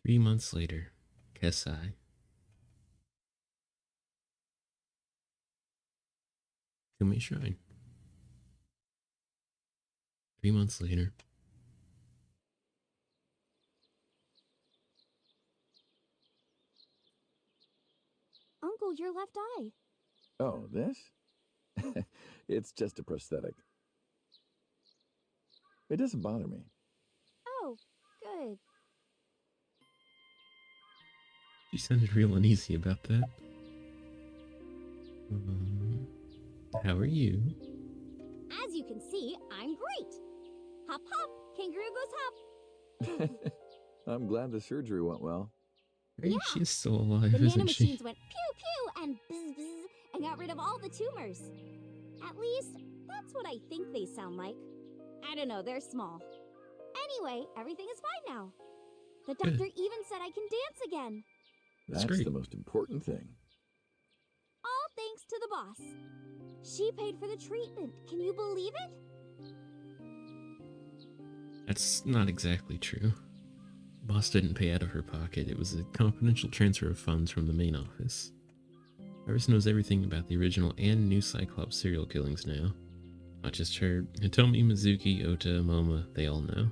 3 months later, Kesai. Kume Shrine. 3 months later. Uncle, your left eye. Oh, this? It's just a prosthetic. It doesn't bother me. Oh, good. She sounded real uneasy about that. How are you? As you can see, I'm great. Hop, hop, kangaroo goes hop. I'm glad the surgery went well. Right? Yeah. She's still alive, The isn't she? nanomachines went pew pew and bzz bzz and got rid of all the tumors. At least, that's what I think they sound like. I don't know, they're small. Anyway, everything is fine now. The doctor even said I can dance again. That's That's great. the most important thing. All thanks to the boss. She paid for the treatment. Can you believe it? That's not exactly true. Boss didn't pay out of her pocket. It was a confidential transfer of funds from the main office. Iris knows everything about the original and new Cyclops serial killings now. Not just her. Hitomi, Mizuki, Ota, Moma, they all know.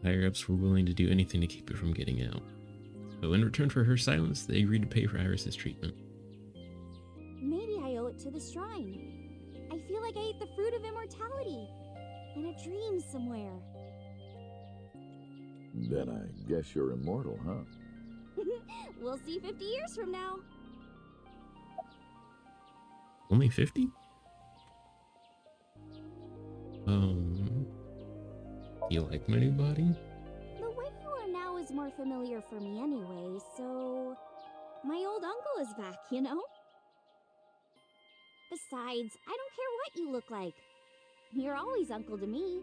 The higher-ups were willing to do anything to keep it from getting out. So in return for her silence, they agreed to pay for Iris's treatment. Maybe I owe it to the shrine. I feel like I ate the fruit of immortality. In a dream somewhere. Then I guess you're immortal, huh? We'll see 50 years from now. Only 50? Do you like my new body? The way you are now is more familiar for me anyway, so... My old uncle is back, you know? Besides, I don't care what you look like. You're always uncle to me.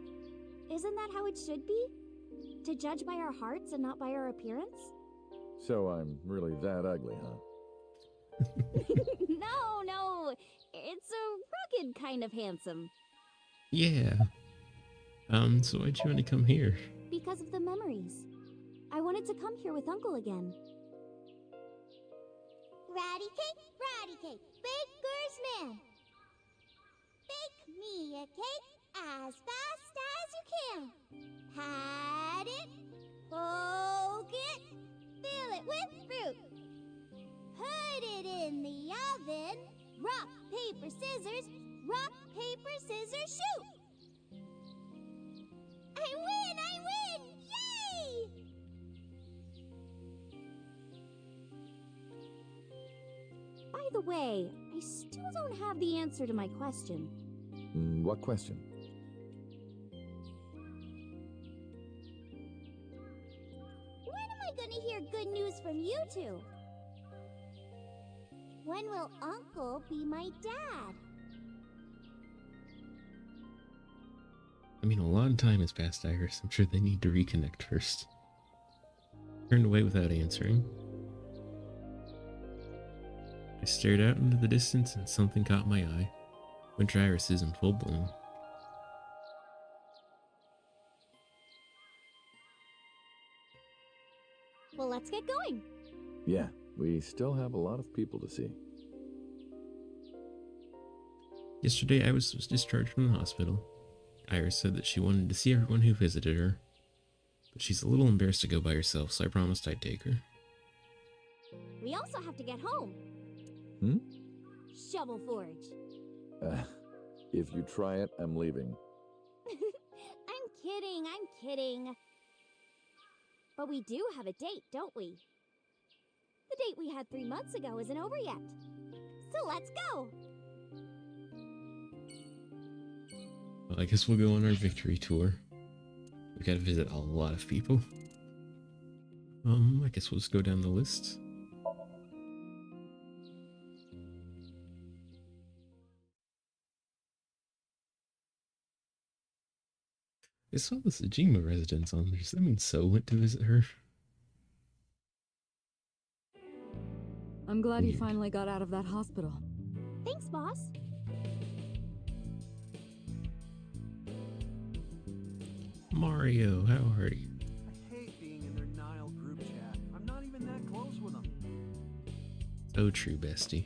Isn't that how it should be? To judge by our hearts and not by our appearance? So I'm really that ugly, huh? No. It's a rugged kind of handsome. Yeah. So why'd you want to come here? Because of the memories. I wanted to come here with Uncle again. Ratty cake, baker's man. Bake me a cake as fast as you can. Pat it, poke it, fill it with fruit. Put it in the oven. Rock, paper, scissors, shoot. I win! Yay! By the way, I still don't have the answer to my question. What question? When am I gonna hear good news from you two? When will Uncle be my dad? I mean, a lot of time has passed, Iris. I'm sure they need to reconnect first. Turned away without answering. I stared out into the distance and something caught my eye. Winter iris is in full bloom. Well, let's get going. Yeah, we still have a lot of people to see. Yesterday, Iris was discharged from the hospital. Iris said that she wanted to see everyone who visited her, but she's a little embarrassed to go by herself, so I promised I'd take her. We also have to get home. Shovel Forge. If you try it, I'm leaving. I'm kidding. But we do have a date, don't we? The date we had 3 months ago isn't over yet. So let's go! Well, I guess we'll go on our victory tour. We gotta visit a lot of people. I guess we'll just go down the list. I saw the Sajima residence on there. Does that mean So went to visit her? I'm glad you finally got out of that hospital. Thanks, boss. Mario, how are you? I hate being in their Nile group Oh, true, bestie.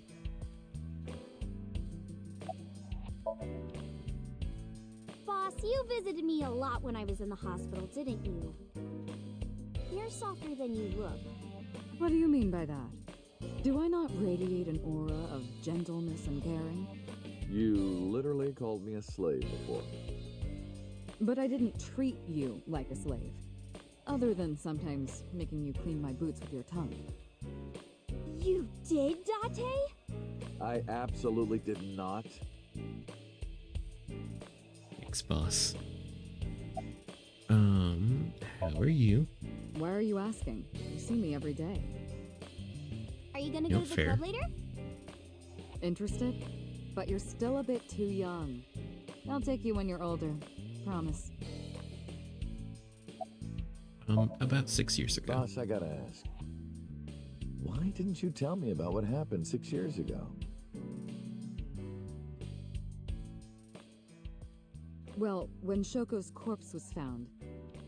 Boss, you visited me a lot when I was in the hospital, didn't you? You're softer than you look. What do you mean by that? Do I not radiate an aura of gentleness and caring? You literally called me a slave before. But I didn't treat you like a slave. Other than sometimes making you clean my boots with your tongue. You did, Date? I absolutely did not. Thanks, boss. How are you? Why are you asking? You see me every day. Are you gonna No, go to the fair. club later? Interested? But you're still a bit too young. I'll take you when you're older. Promise. About 6 years ago. Boss, I gotta ask. Why didn't you tell me about what happened 6 years ago? Well, when Shoko's corpse was found,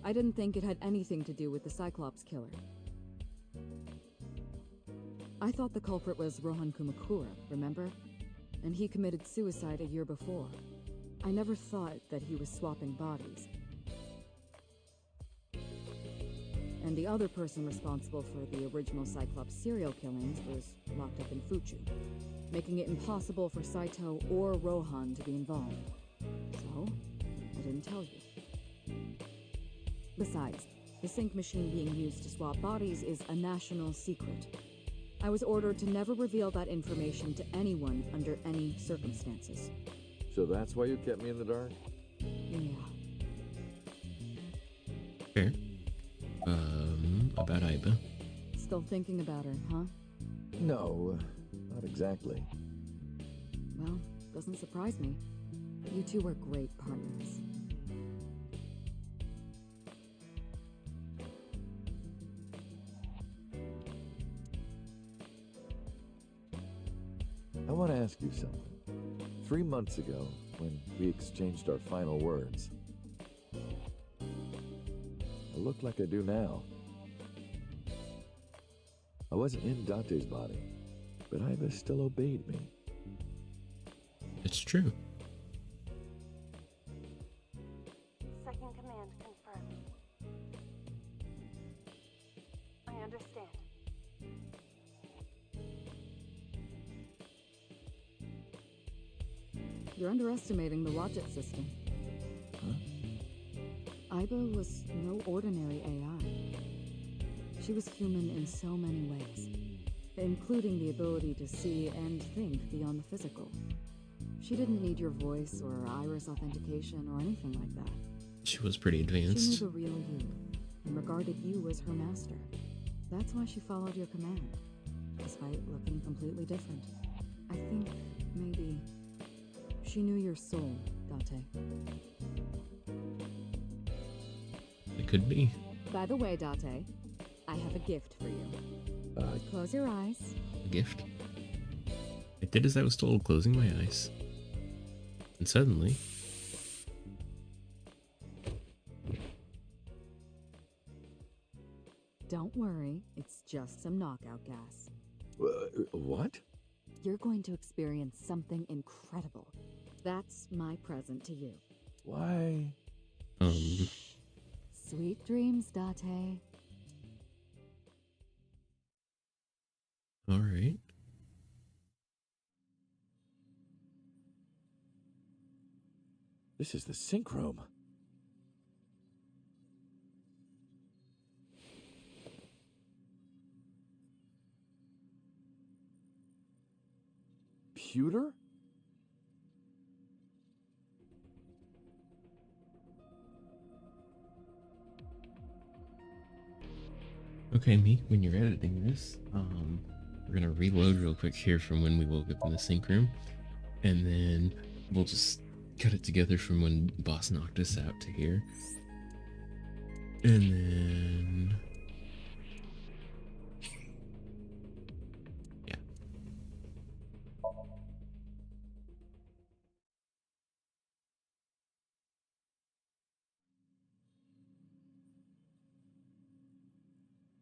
I didn't think it had anything to do with the Cyclops killer. I thought the culprit was Rohan Kumakura, remember? And he committed suicide a year before. I never thought that he was swapping bodies. And the other person responsible for the original Cyclops serial killings was locked up in Fuchu, making it impossible for Saito or Rohan to be involved. So, I didn't tell you. Besides, the sync machine being used to swap bodies is a national secret. I was ordered to never reveal that information to anyone under any circumstances. So that's why you kept me in the dark? Yeah. Fair. About Aiba. Still thinking about her, huh? No, not exactly. Well, doesn't surprise me. You two were great partners. I want to ask you something. 3 months ago, when we exchanged our final words, I look like I do now. I wasn't in Date's body, but Iva still obeyed me. It's true. Second command confirmed. I understand. You're underestimating the Watchet system. Huh? Aiba was no ordinary AI. She was human in so many ways, including the ability to see and think beyond the physical. She didn't need your voice or iris authentication or anything like that. She was pretty She knew advanced. the real you and regarded you as her master. That's why she followed your command, despite looking completely different. I think maybe she knew your soul, Date. It could be. By the way, Date, I have a gift for you. Close your eyes. A gift. I did as I was told, closing my eyes. And suddenly, Don't worry, it's just some knockout gas. What? You're going to experience something incredible. That's my present to you. Why? Sweet dreams, Date. alright. This is the sync room. Pewter? Okay, me, when you're editing this, we're gonna reload real quick here from when we woke up in the sync room, and then we'll just cut it together from when boss knocked us out to here. And then yeah.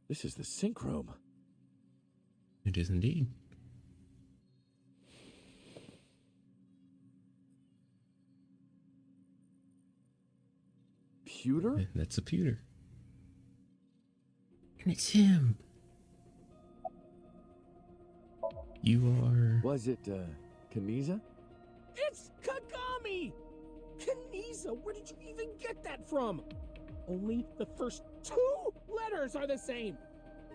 This is the sync room. It is indeed. pewter? That's a pewter. And it's him. You are... Was it, Kaniza? It's Kagami! Kaniza, where did you even get that from? Only the first 2 letters are the same.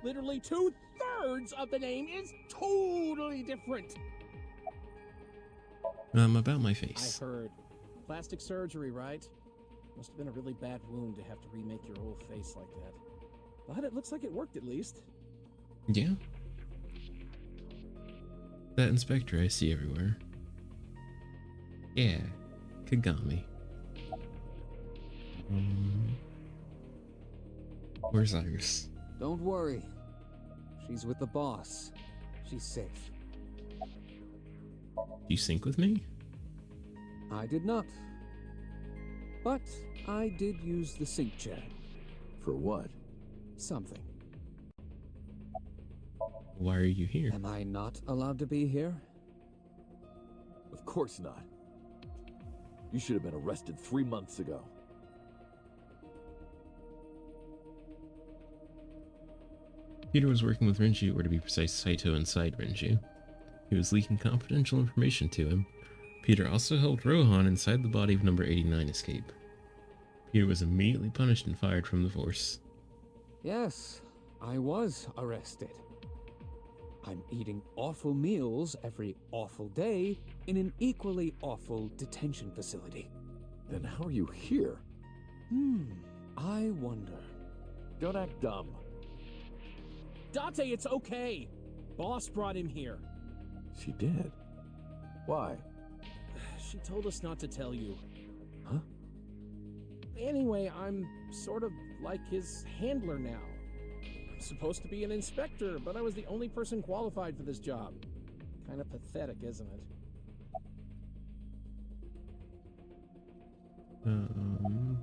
Literally 2/3 of the name is totally different. About my I face. heard. Plastic surgery, right? Must have been a really bad wound to have to remake your whole face like that. But it looks like it worked at least. Yeah. That inspector I see everywhere. Yeah, Kagami. Where's Iris? Don't worry. She's with the boss. She's safe. You sync with me? I did not. But I did use the sync chat. For what? Something. Why are you here? Am I not allowed to be here? Of course not. You should have been arrested 3 months ago. Peter was working with Renju, or to be precise, Saito inside Renju. He was leaking confidential information to him. Peter also helped Rohan inside the body of number 89 escape. Peter was immediately punished and fired from the force. Yes, I was arrested. I'm eating awful meals every awful day in an equally awful detention facility. Then how are you here? I wonder. Don't act dumb. Date, it's okay. Boss brought him here. She did. Why? She told us not to tell you. Huh? Anyway, I'm sort of like his handler now. I'm supposed to be an inspector, but I was the only person qualified for this job. Kind of pathetic, isn't it?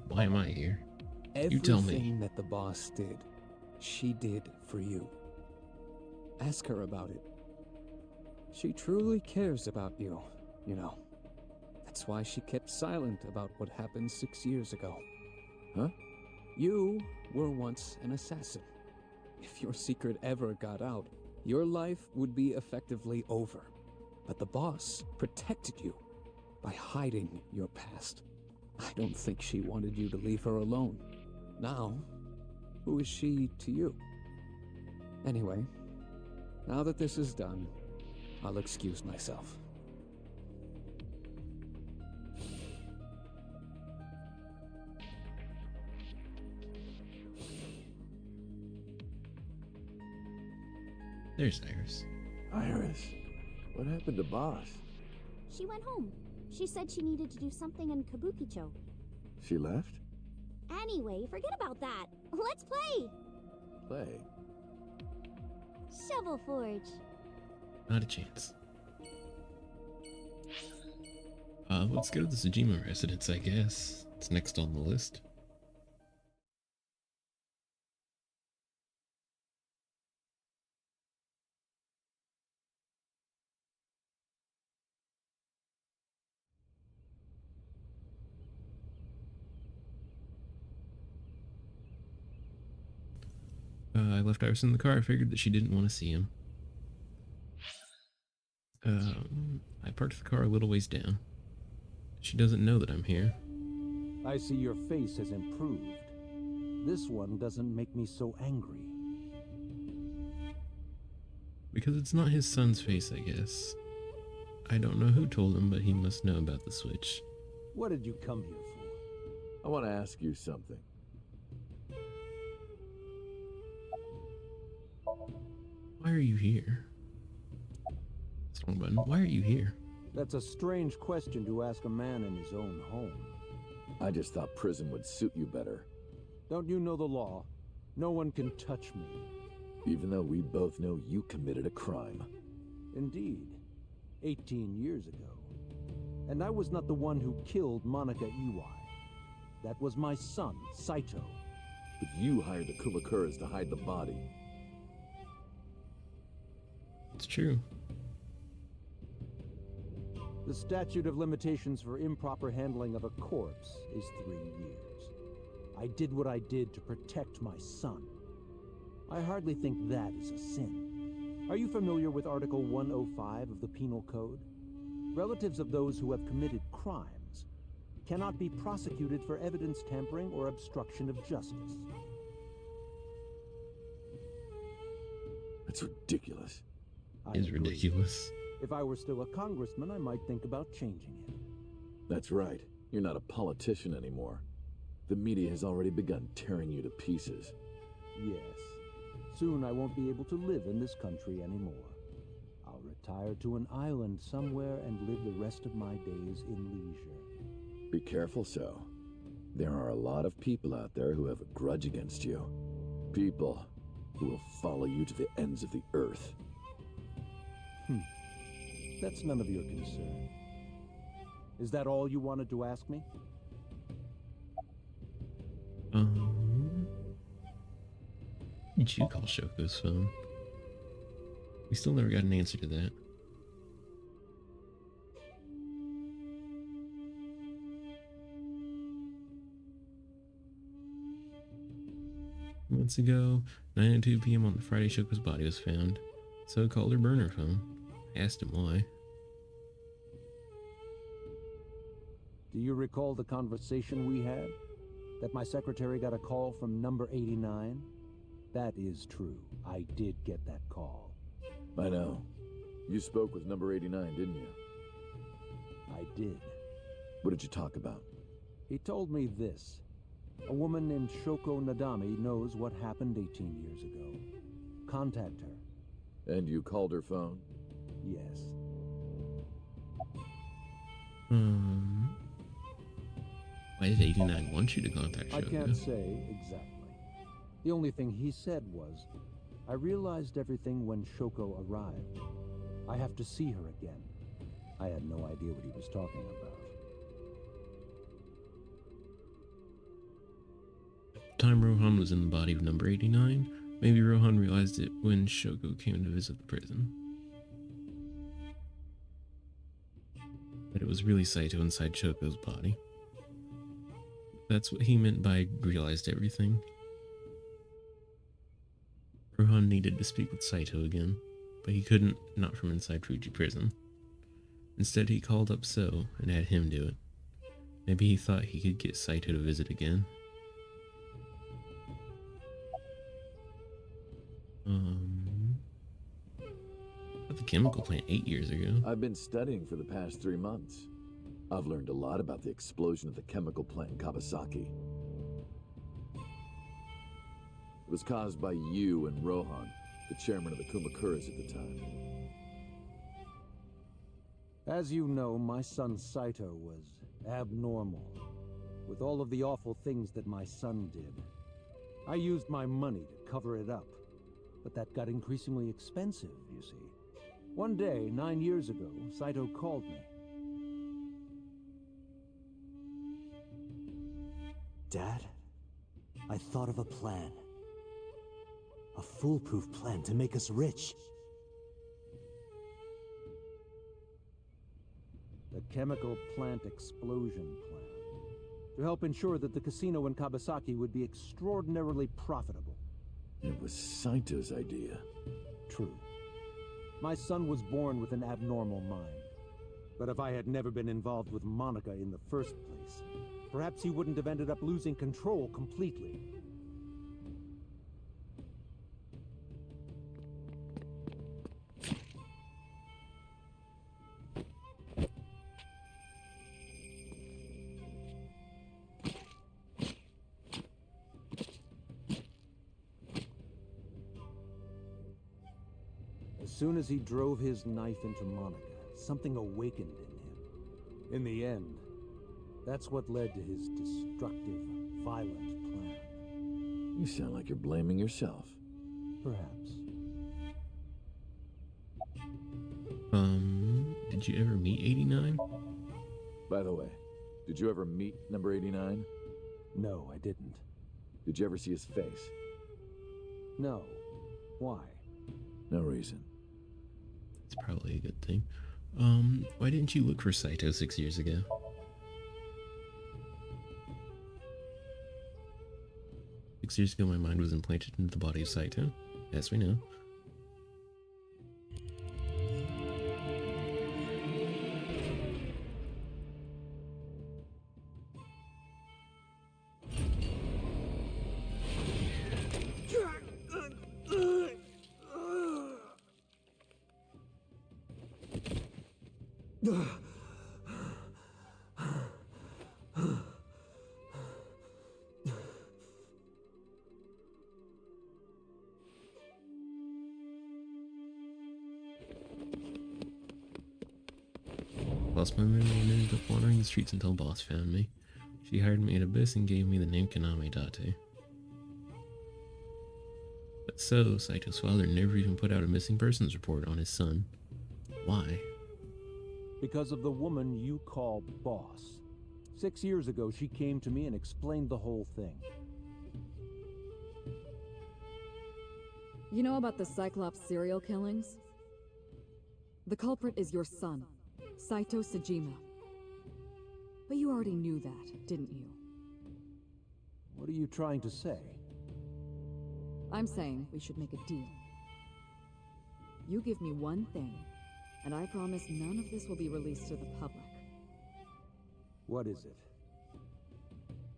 Why am I here? Everything You tell me. that the boss did, she did for you. Ask her about it. She truly cares about you, you know. That's why she kept silent about what happened 6 years ago. Huh? You were once an assassin. If your secret ever got out, your life would be effectively over. But the boss protected you by hiding your past. I don't think she wanted you to leave her alone. Now, who is she to you? Anyway, now that this is done, I'll excuse myself. There's Iris. Iris, what happened to Boss? She went home. She said she needed to do something in Kabukicho. She left? Anyway, forget about that. Let's play! Play. Shovel Forge. Not a chance. Let's go to the Tsujima residence, I guess. It's next on the list. I left Iris in the car. I figured that she didn't want to see him. I parked the car a little ways down. She doesn't know that I'm here. I see your face has improved. This one doesn't make me so angry. Because it's not his son's face, I guess. I don't know who told him, but he must know about the switch. What did you come here for? I want to ask you something. Why are you here? That's the wrong button. Why are you here? That's a strange question to ask a man in his own home. I just thought prison would suit you better. Don't you know the law? No one can touch me. Even though we both know you committed a crime. Indeed. 18 years ago. And I was not the one who killed Monica Iwai. That was my son, Saito. But you hired the Kumakuras to hide the body. It's true. The statute of limitations for improper handling of a corpse is 3 years. I did what I did to protect my son. I hardly think that is a sin. Are you familiar with Article 105 of the Penal Code? Relatives of those who have committed crimes cannot be prosecuted for evidence tampering or obstruction of justice. That's ridiculous. Is agree. ridiculous. If I were still a congressman, I might think about changing it. That's right. You're not a politician anymore. The media has already begun tearing you to pieces. Yes. Soon I won't be able to live in this country anymore. I'll retire to an island somewhere and live the rest of my days in leisure. Be careful, so. There are a lot of people out there who have a grudge against you. People who will follow you to the ends of the earth. That's none of your concern. Is that all you wanted to ask me? Did you call Shoko's phone? We still never got an answer to that. Months ago, 9:02 p.m. on the Friday, Shoko's body was found. So I called her burner phone. I asked him why. Do you recall the conversation we had? That my secretary got a call from number 89? That is true. I did get that call. I know. You spoke with number 89, didn't you? I did. What did you talk about? He told me this. A woman named Shoko Nadami knows what happened 18 years ago. Contact her. And you called her phone? Yes. Why did 89 want you to contact Shoko? I can't say exactly. The only thing he said was, I realized everything when Shoko arrived. I have to see her again. I had no idea what he was talking about. At the time Rohan was in the body of number 89, maybe Rohan realized it when Shoko came to visit the prison. That it was really Saito inside Shoko's body. That's what he meant by realized everything. Rohan needed to speak with Saito again, but he couldn't, not from inside Fuji prison. Instead, he called up So and had him do it. Maybe he thought he could get Saito to visit again. At the chemical plant 8 years ago. I've been studying for the past 3 months. I've learned a lot about the explosion of the chemical plant in Kawasaki. It was caused by you and Rohan, the chairman of the Kumakuras at the time. As you know, my son Saito was abnormal. With all of the awful things that my son did. I used my money to cover it up. But that got increasingly expensive, you see. One day, 9 years ago, Saito called me. Dad, I thought of a plan. A foolproof plan to make us rich. The chemical plant explosion plan. To help ensure that the casino in Kawasaki would be extraordinarily profitable. It was Saito's idea. True. My son was born with an abnormal mind. But if I had never been involved with Monica in the first place, perhaps he wouldn't have ended up losing control completely. As soon as he drove his knife into Monica, something awakened in him. In the end, that's what led to his destructive, violent plan. You sound like you're blaming yourself. Perhaps. Did you ever meet 89? By the way, did you ever meet number 89? No, I didn't. Did you ever see his face? No. Why? No reason. It's probably a good thing. Why didn't you look for Saito 6 years ago? 6 years ago, my mind was implanted into the body of Saito, as we know. Lost my memory and ended up wandering the streets until Boss found me. She hired me at Abyss and gave me the name Kaname Date. But so, Saito's father never even put out a missing persons report on his son. Why? Because of the woman you call Boss. 6 years ago, she came to me and explained the whole thing. You know about the Cyclops serial killings? The culprit is your son, Saito Sejima. But you already knew that, didn't you? What are you trying to say? I'm saying we should make a deal. You give me one thing, and I promise none of this will be released to the public. What is it?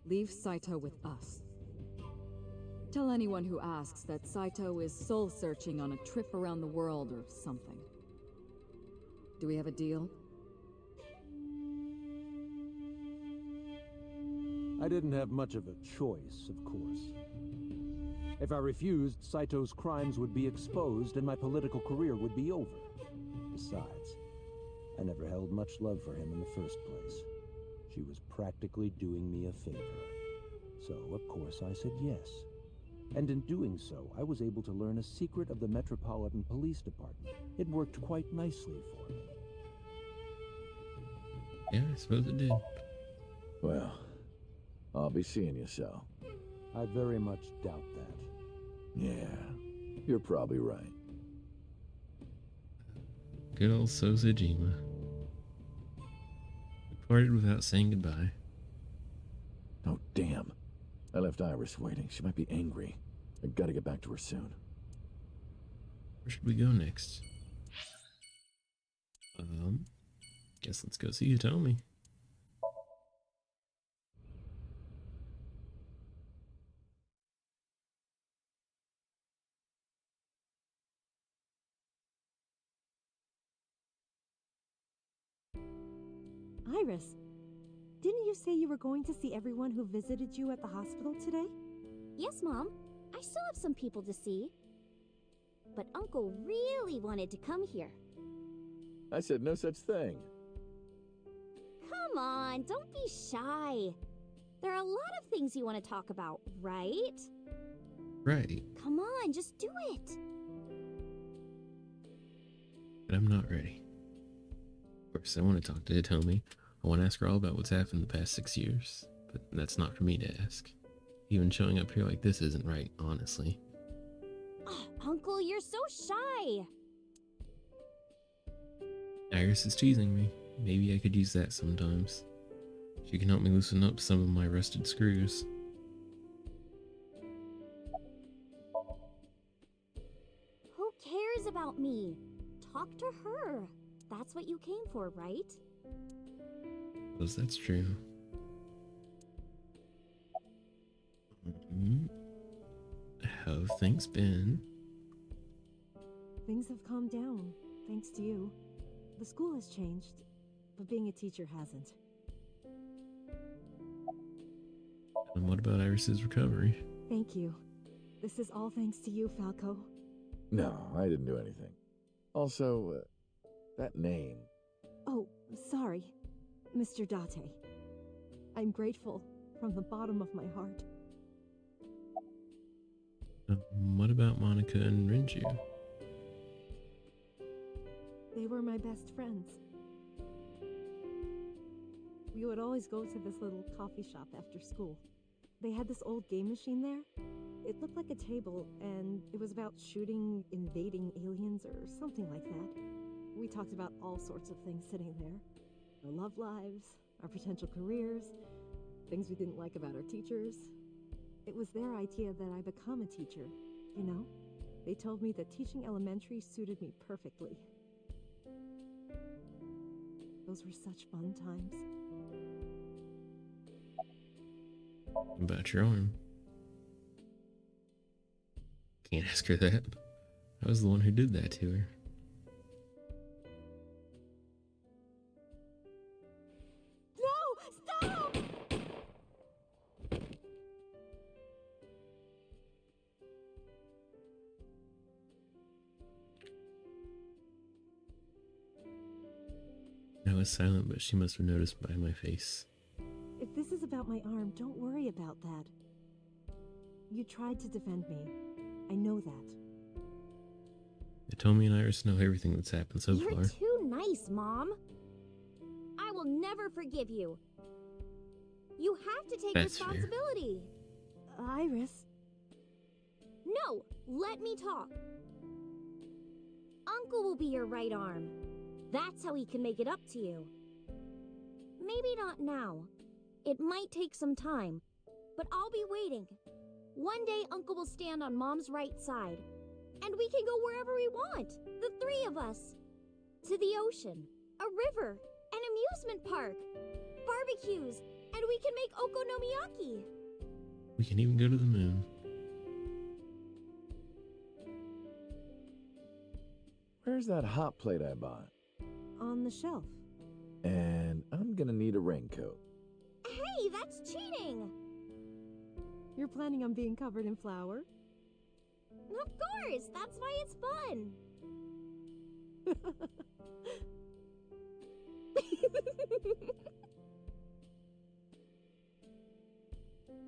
Leave Saito with us. Tell anyone who asks that Saito is soul-searching on a trip around the world or something. Do we have a deal? I didn't have much of a choice, of course. If I refused, Saito's crimes would be exposed and my political career would be over. Besides, I never held much love for him in the first place. She was practically doing me a favor. So, of course, I said yes. And in doing so, I was able to learn a secret of the Metropolitan Police Department. It worked quite nicely for me. Yeah, I suppose it did. Well, I'll be seeing you, so. I very much doubt that. Yeah, you're probably right. Good old Sosejima. We parted without saying goodbye. Oh, damn. I left Iris waiting. She might be angry. I gotta get back to her soon. Where should we go next? Guess let's go see Hitomi. Iris, didn't you say you were going to see everyone who visited you at the hospital today? Yes, Mom. I still have some people to see. But Uncle really wanted to come here. I said no such thing. Come on, don't be shy. There are a lot of things you want to talk about, right? Right. Come on, just do it. But I'm not ready. Of course, I want to talk to Hitomi. I want to ask her all about what's happened the past 6 years. But that's not for me to ask. Even showing up here like this isn't right, honestly. Oh, Uncle, you're so shy. Iris is teasing me. Maybe I could use that sometimes. She can help me loosen up some of my rusted screws. Who cares about me? Talk to her. That's what you came for, right? Suppose that's true. How have things been? Things have calmed down, thanks to you. The school has changed, but being a teacher hasn't. And what about Iris's recovery? Thank you. This is all thanks to you, Falco. No, I didn't do anything. Also, that name. Oh, sorry, Mr. Date. I'm grateful from the bottom of my heart. What about Monica and Renju? They were my best friends. We would always go to this little coffee shop after school. They had this old game machine there. It looked like a table, and it was about shooting invading aliens or something like that. We talked about all sorts of things sitting there. Our love lives, our potential careers, things we didn't like about our teachers. It was their idea that I become a teacher, you know? They told me that teaching elementary suited me perfectly. Those were such fun times. About your arm. Can't ask her that. I was the one who did that to her. No! Stop! I was silent, but she must have noticed by my face. If this is about my arm, don't worry about that. You tried to defend me. I know that. Tommy and Iris know everything that's happened so You're far. too nice, Mom. I will never forgive you. You have to take That's fair. responsibility. Iris. No, let me talk. Uncle will be your right arm. That's how he can make it up to you. Maybe not now. It might take some time, but I'll be waiting. One day Uncle will stand on Mom's right side, and we can go wherever we want, the three of us. To the ocean, a river, an amusement park, barbecues, and we can make okonomiyaki. We can even go to the moon. Where's that hot plate I bought? On the shelf. And I'm gonna need a raincoat. Hey, that's cheating! You're planning on being covered in flour? Of course, that's why it's fun.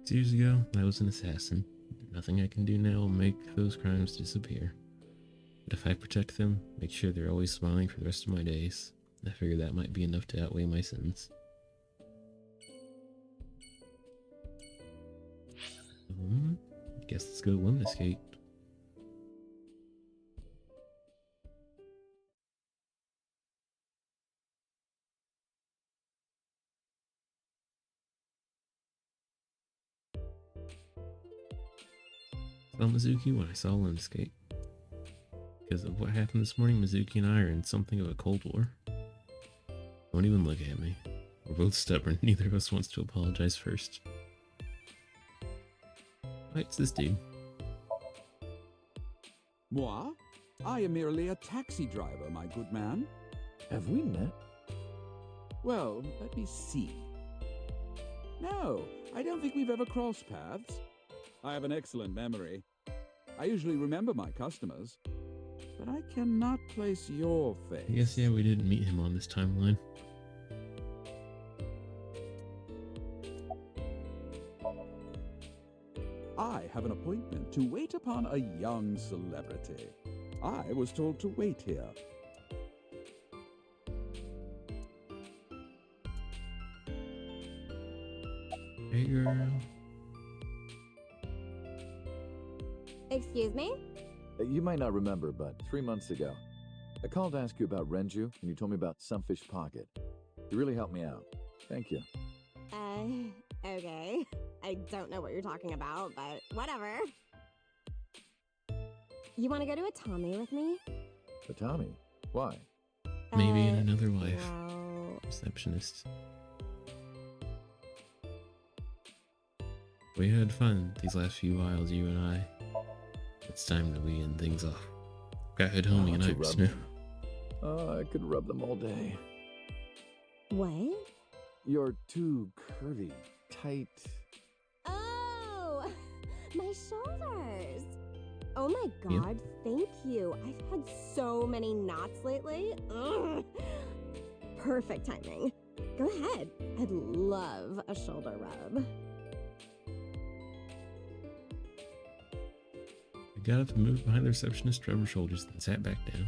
6 years ago, I was an assassin. Nothing I can do now will make those crimes disappear. But if I protect them, make sure they're always smiling for the rest of my days, I figure that might be enough to outweigh my sins. Guess let's go to Lemnis Gate. Saw Mizuki when I saw Lemnis Gate. Because of what happened this morning, Mizuki and I are in something of a cold war. Don't even look at me. We're both stubborn. Neither of us wants to apologize first. Why, it's this dude. Moi? I am merely a taxi driver, my good man. Have we met? Well, let me see. No, I don't think we've ever crossed paths. I have an excellent memory. I usually remember my customers, but I cannot place your face. I guess, yeah, we didn't meet him on this timeline. I have an appointment to wait upon a young celebrity. I was told to wait here. Hey, girl. Excuse me? You might not remember, but 3 months ago, I called to ask you about Renju, and you told me about Sunfish Pocket. You really helped me out. Thank you. Okay. I don't know what you're talking about, but whatever. You want to go to a Tommy with me? But Tommy, why? Maybe in another life. Well, Receptionist. We had fun these last few whiles, you and I. It's time that we end things off. Got head home and to Iris rub now. them. Oh, I could rub them all day. what? You're too curvy, tight. Oh, my shoulders. Oh my god, thank you. I've had so many knots lately. Ugh. Perfect timing. Go ahead. I'd love a shoulder rub. I got up and moved behind the receptionist, rubbed her shoulders, then sat back down.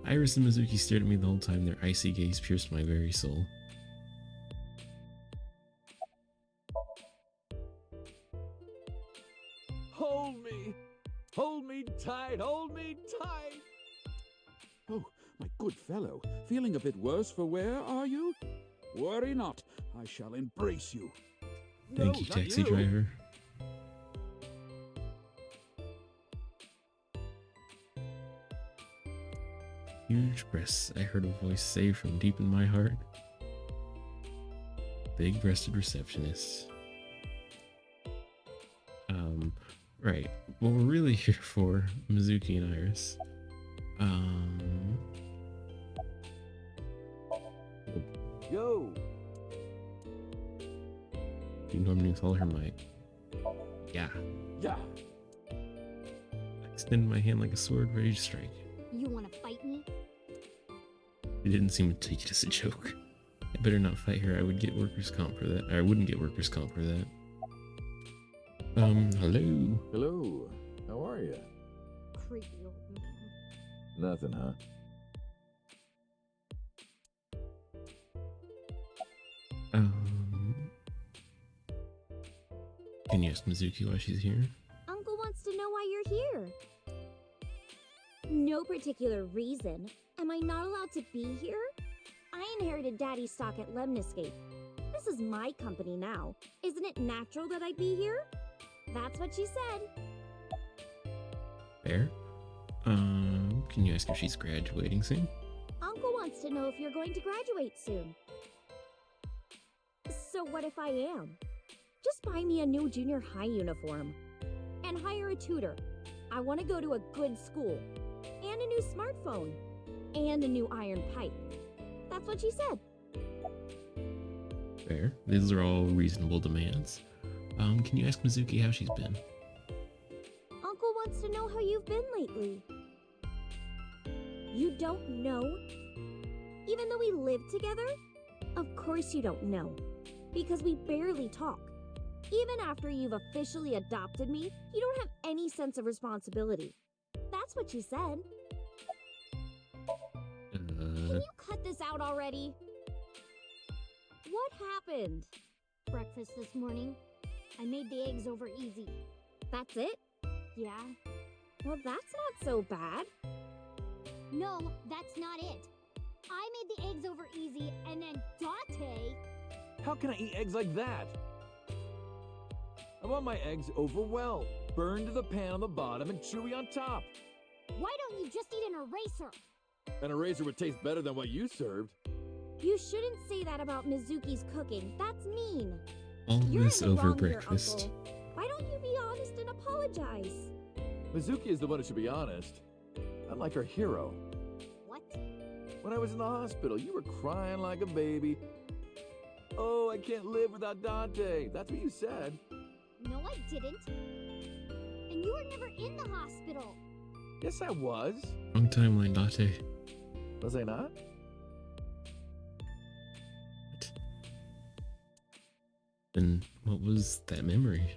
Iris and Mizuki stared at me the whole time. Their icy gaze pierced my very soul. Hold me! Hold me tight! Hold me tight! Oh, my good fellow. Feeling a bit worse for wear, are you? Worry not, I shall embrace you. Thank No, you, not taxi you. driver. Huge breasts, I heard a voice say from deep in my heart. Big-breasted receptionist. Right. What we're really here for, Mizuki and Iris. Yo! You normally call her my... Yeah. Yeah! I extended my hand like a sword, ready to strike. You wanna fight me? It didn't seem to take it as a joke. I better not fight her, I would get workers' comp for that. Or I wouldn't get workers' comp for that. Hello? Hello. How are you? Creepy old man. Nothing, huh? Can you ask Mizuki why she's here? Uncle wants to know why you're here. No particular reason. Am I not allowed to be here? I inherited Daddy's stock at Lemniscape. This is my company now. Isn't it natural that I be here? That's what she said. Fair. Can you ask if she's graduating soon? Uncle wants to know if you're going to graduate soon. So what if I am? Just buy me a new junior high uniform. And hire a tutor. I want to go to a good school. And a new smartphone. And a new iron pipe. That's what she said. Fair. These are all reasonable demands. Can you ask Mizuki how she's been? Uncle wants to know how you've been lately. You don't know? Even though we live together? Of course you don't know. Because we barely talk. Even after you've officially adopted me, you don't have any sense of responsibility. That's what she said. Can you cut this out already? What happened? Breakfast this morning. I made the eggs over easy. That's it? Yeah. Well, that's not so bad. No, that's not it. I made the eggs over easy, and then Date... How can I eat eggs like that? I want my eggs over well, burned to the pan on the bottom and chewy on top. Why don't you just eat an eraser? An eraser would taste better than what you served. You shouldn't say that about Mizuki's cooking. That's mean. All You're this in the over wrong here, breakfast. Uncle. Why don't you be honest and apologize? Mizuki is the one who should be honest. I'm like her hero. What? When I was in the hospital, you were crying like a baby. Oh, I can't live without Dante. That's what you said. No, I didn't. And you were never in the hospital. Yes, I was. Wrong timeline, Date. Was I not? Then what was that memory?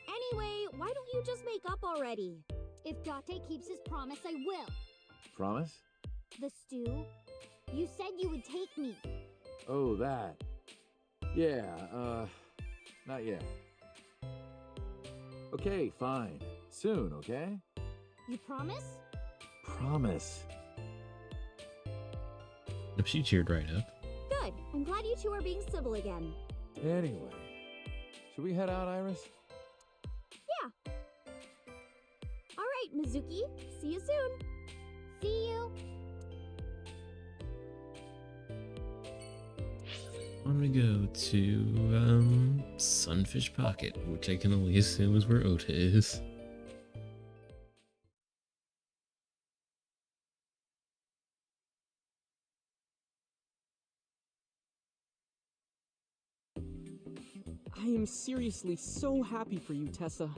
Anyway, why don't you just make up already? If Date keeps his promise, I will. Promise? The stew? You said you would take me. Oh, that. Yeah, not yet. Okay, fine. Soon, okay? You promise? Promise. Nope, she cheered right up. Good. I'm glad you two are being civil again. Anyway, should we head out, Iris? Yeah. All right, Mizuki. See you soon. See you. On we go to, Sunfish Pocket, which I can only assume is where Ota is. I am seriously so happy for you, Tessa.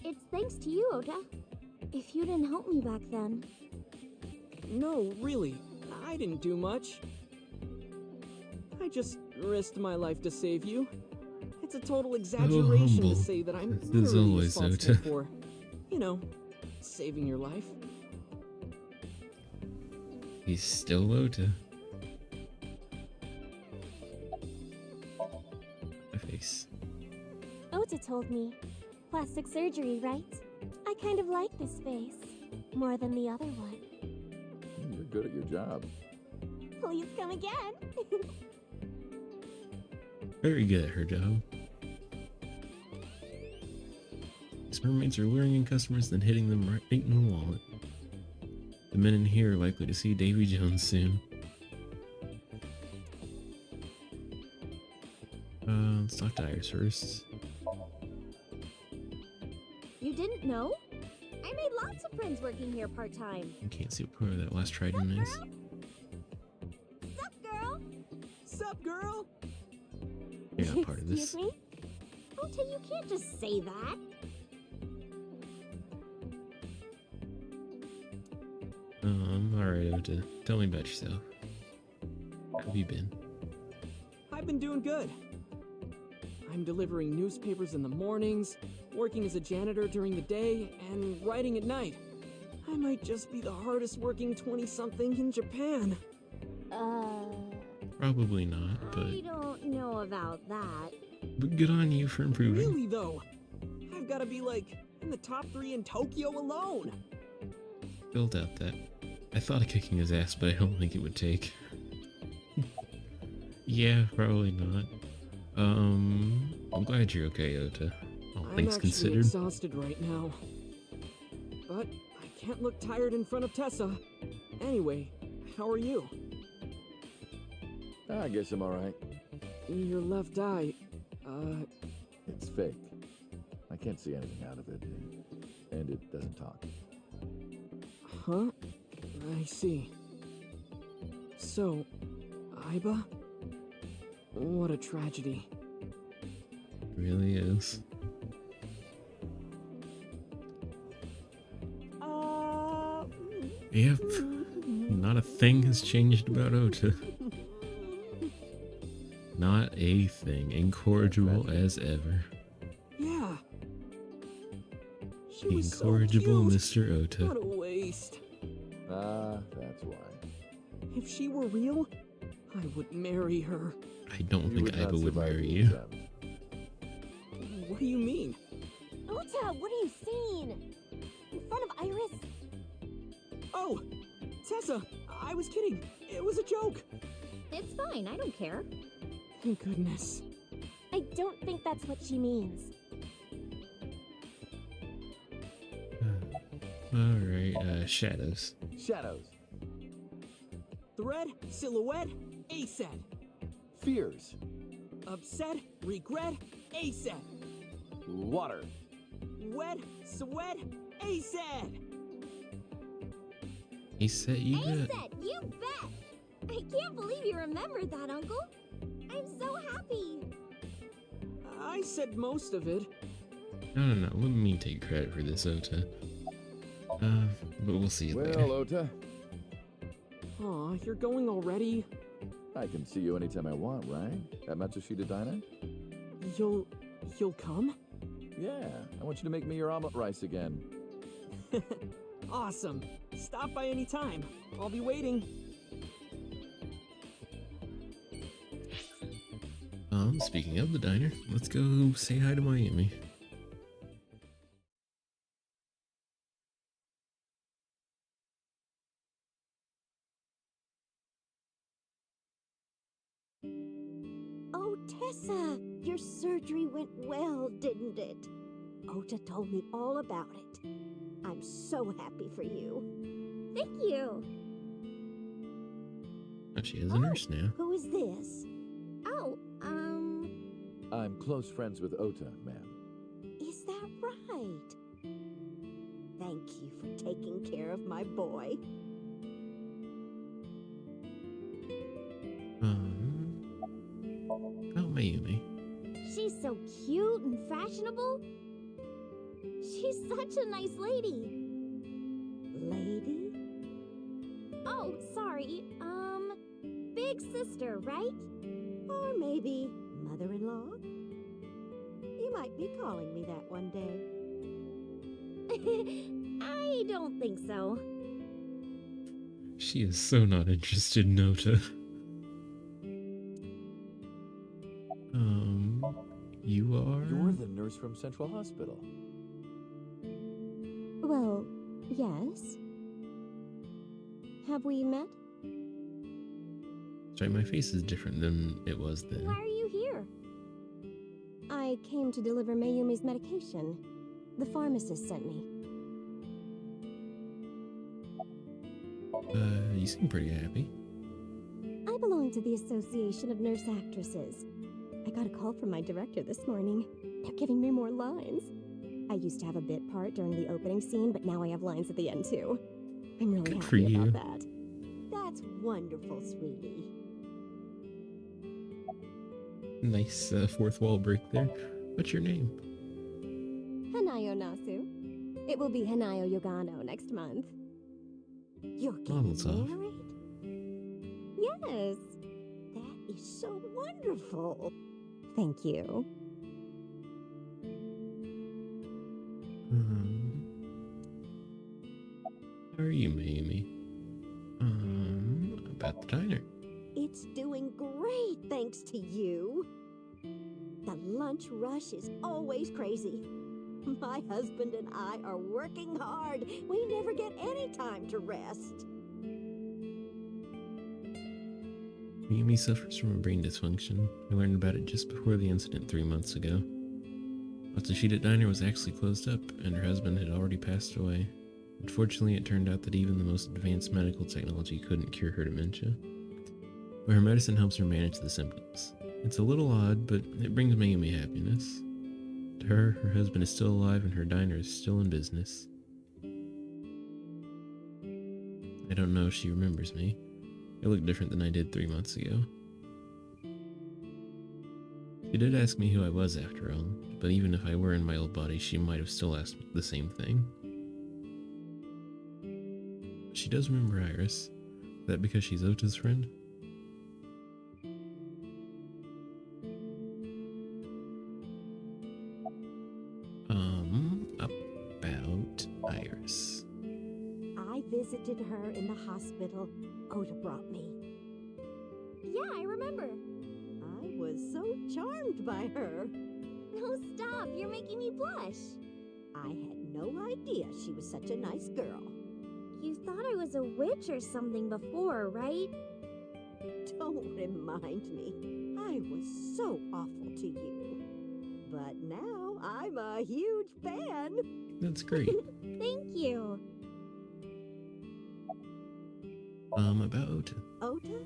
It's thanks to you, Ota. If you didn't help me back then. No, really, I didn't do much. I just risked my life to save you. It's a total exaggeration humble. to say that I'm This is literally always responsible Ota. for, you know, saving your life. He's still Ota. My face. Ota told me. Plastic surgery, right? I kind of like this face. More than the other one. You're good at your job. Please come again. Very good at her job. These mermaids are luring in customers, then hitting them right in the wallet. The men in here are likely to see Davy Jones soon. Let's talk to Iris first. You didn't know? I made lots of friends working here part-time. I can't see what part of that last trident is. Sup, girl? Sup, girl? You're not part of this. Excuse me? Ota, you can't just say that. Alright, Ota. Tell me about yourself. How have you been? I've been doing good. I'm delivering newspapers in the mornings, working as a janitor during the day, and writing at night. I might just be the hardest working 20-something in Japan. Probably not, but I don't know about that. good on you for improving. Really, though? I've got to be, like, in the top 3 in Tokyo alone. Filled out that. I thought of kicking his ass, but I don't think it would take. Yeah, probably not. I'm glad you're okay, Ota. All things I'm considered. exhausted right now. But I can't look tired in front of Tessa. Anyway, how are you? I guess I'm alright. Your left eye, It's fake. I can't see anything out of it. And it doesn't talk. huh? I see. So, Aiba? What a tragedy. It really is. Yep. Not a thing has changed about Ota. Not a thing. Incorrigible as ever. Yeah. She The was so incorrigible cute. Mr. Ota. What a waste. That's why. If she were real, I would marry her. I don't You think would not Aiba would survive marry the you. attempt. What do you mean? Ota, what are you seeing? In front of Iris? Oh, Tessa, I was kidding. It was a joke. It's fine, I don't care. Thank goodness. I don't think that's what she means. Alright, shadows. Shadows. Thread, silhouette, ASAP. Fears. Upset, regret, ASAP. Water. Wet, sweat, ASAP. He said you bet. Aset, you bet! I can't believe you remembered that, Uncle. I'm so happy. I said most of it. No. Let me take credit for this, Ota. But we'll see you later. Well, Ota, Aw, you're going already? I can see you anytime I want, right? At Matsushita Diner? You'll come? Yeah, I want you to make me your omelet rice again. Awesome. Stop by any time. I'll be waiting. Speaking of the diner, let's go say hi to Miami. Oh, Tessa, your surgery went well, didn't it? Ota told me all about it. I'm so happy for you. Thank you. Oh, she is a nurse now. Who is this? Oh, I'm close friends with Ota, ma'am. is that right? Thank you for taking care of my boy. Oh, Mayumi. She's so cute and fashionable. She's such a nice lady. Lady? Oh, sorry. Big sister, right? Or maybe mother-in-law? You might be calling me that one day. I don't think so. She is so not interested in Ota. You are? You're the nurse from Central Hospital. Well, yes. Have we met? Sorry, my face is different than it was then. Why are you here? I came to deliver Mayumi's medication. The pharmacist sent me. You seem pretty happy. I belong to the Association of Nurse Actresses. I got a call from my director this morning. They're giving me more lines. I used to have a bit part during the opening scene, but now I have lines at the end too. I'm really Good for happy you. about that. That's wonderful, sweetie. Nice fourth wall break there. What's your name? Hanayo Nasu. It will be Hanayo Yogano next month. You're getting Mazel tov. married? Yes. That is so wonderful. Thank you. How are you, Mayumi? About the diner. It's doing great thanks to you. The lunch rush is always crazy. My husband and I are working hard. We never get any time to rest. Mayumi suffers from a brain dysfunction. I learned about it just before the incident 3 months ago. Matsushita Diner was actually closed up, and her husband had already passed away. Unfortunately, it turned out that even the most advanced medical technology couldn't cure her dementia. But her medicine helps her manage the symptoms. It's a little odd, but it brings Mayumi happiness. To her, her husband is still alive and her diner is still in business. I don't know if she remembers me. I look different than I did 3 months ago. She did ask me who I was after all, but even if I were in my old body, she might have still asked me the same thing. She does remember Iris. Is that because she's Ota's friend? About Iris. I visited her in the hospital. Ota brought me. Yeah, I remember. I was so charmed by her. No, stop. You're making me blush. I had no idea she was such a nice girl. You thought I was a witch or something before, right? Don't remind me. I was so awful to you. But now I'm a huge fan. That's great. Thank you. About Ota. Ota?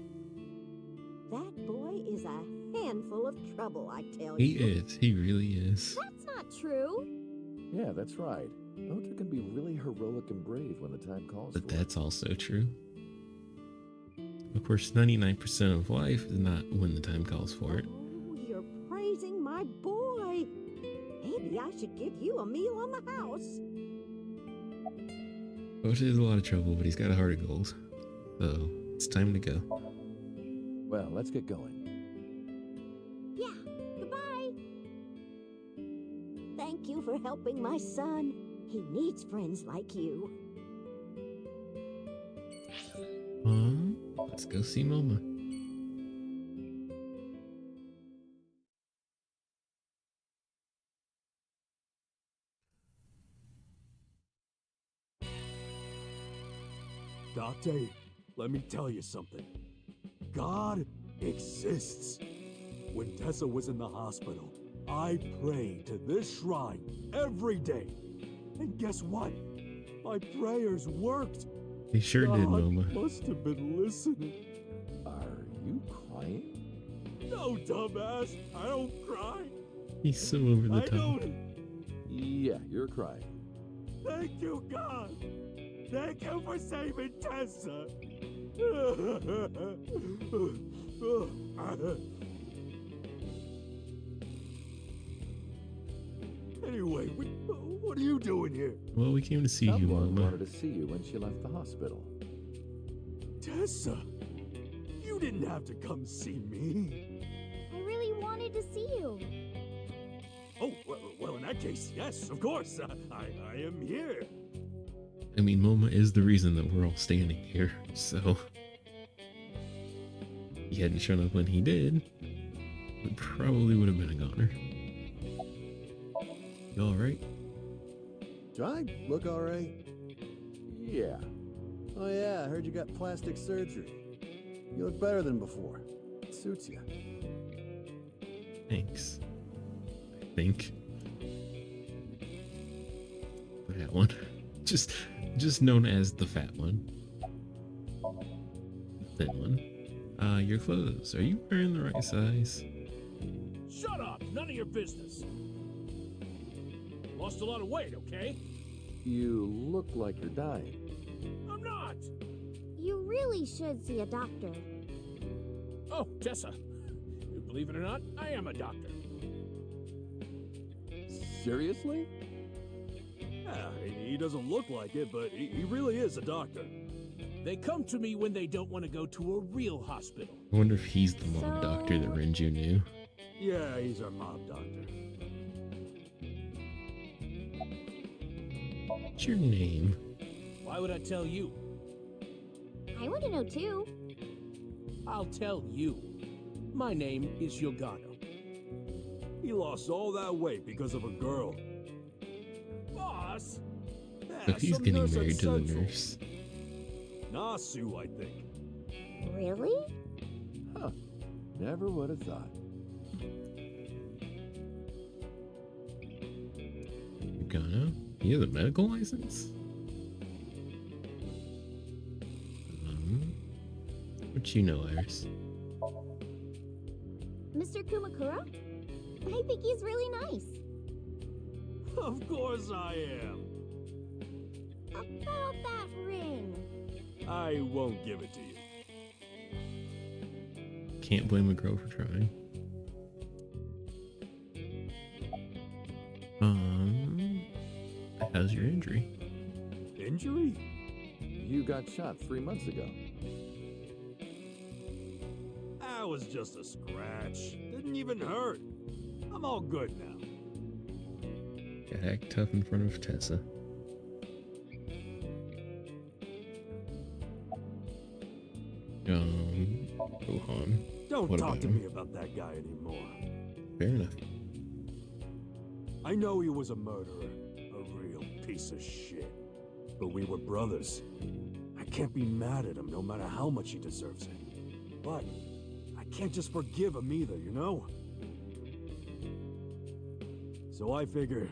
That boy is a handful of trouble, I tell He you. is. He really is. That's not true. Yeah, that's right. Ota can be really heroic and brave when the time calls But for that's also true. Of course, 99% of life is not when the time calls for it. Oh, you're praising my boy. Maybe I should give you a meal on the house. Ota is a lot of trouble, but he's got a heart of gold. So, it's time to go. Well, let's get going. Yeah, goodbye. Thank you for helping my son. He needs friends like you. Let's go see Moma. Date, let me tell you something. God exists. When Tessa was in the hospital, I prayed to this shrine every day. And guess what? My prayers worked. They sure did, God Moma. must have been listening. Are you crying? No, dumbass. I don't cry. He's so over the I top. don't. Yeah, you're crying. Thank you, God. Thank you for saving Tessa. Anyway, what are you doing here? Well, we came to see you, Someone Moma. wanted to see you when she left the hospital. Tessa, you didn't have to come see me. I really wanted to see you. Oh, well, in that case, yes, of course. I am here. I mean, Moma is the reason that we're all standing here, so... He hadn't shown up when he did, we probably would have been a goner. You alright? Do I look alright? Yeah. Oh yeah, I heard you got plastic surgery. You look better than before. It suits you. Thanks. think. The fat one. Just known as the fat one. The thin one. Your clothes. Are you wearing the right size? Shut up! None of your business. Lost a lot of weight, okay? You look like you're dying. I'm not! You really should see a doctor. Oh, Tessa. Believe it or not, I am a doctor. Seriously? Yeah, he doesn't look like it, but he really is a doctor. They come to me when they don't want to go to a real hospital. I wonder if he's the mob doctor that Renju knew. Yeah, he's our mob doctor. What's your name? Why would I tell you? I want to know too. I'll tell you. My name is Yogano. He lost all that weight because of a girl. Boss! So he's some getting nurse at married to the Central. nurse. Nasu, I think. Really? Huh. Never would have thought. Yogano? He has a medical license? What you know, Iris? Mr. Kumakura? I think he's really nice. Of course I am. About that ring. I won't give it to you. Can't blame a girl for trying. How's your injury? Injury? You got shot 3 months ago. That was just a scratch. Didn't even hurt. I'm all good now. Gotta act tough in front of Tessa. Rohan. Don't What talk about to him? me about that guy anymore. Fair enough. I know he was a murderer, a real piece of shit. But we were brothers. I can't be mad at him no matter how much he deserves it. But I can't just forgive him either, you know? So I figure,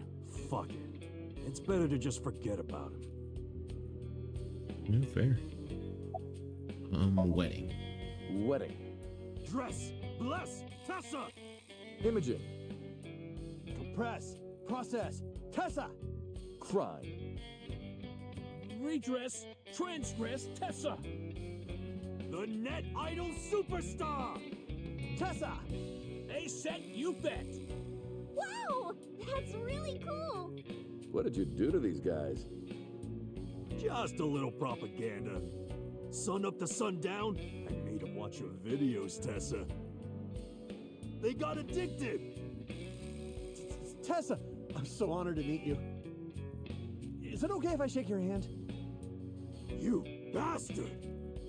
fuck it. It's better to just forget about him. No, fair. Wedding. Wedding. Dress! Bless! Tessa! Imaging. Compress. Process. Tessa! Crime. Redress, transgress, Tessa! The net idol superstar! Tessa! A set, you bet! Wow! That's really cool! What did you do to these guys? Just a little propaganda. Sun up to sundown, I made them watch your videos, Tessa. They got addicted! Tessa! I'm so honored to meet you. Is it okay if I shake your hand? You bastard!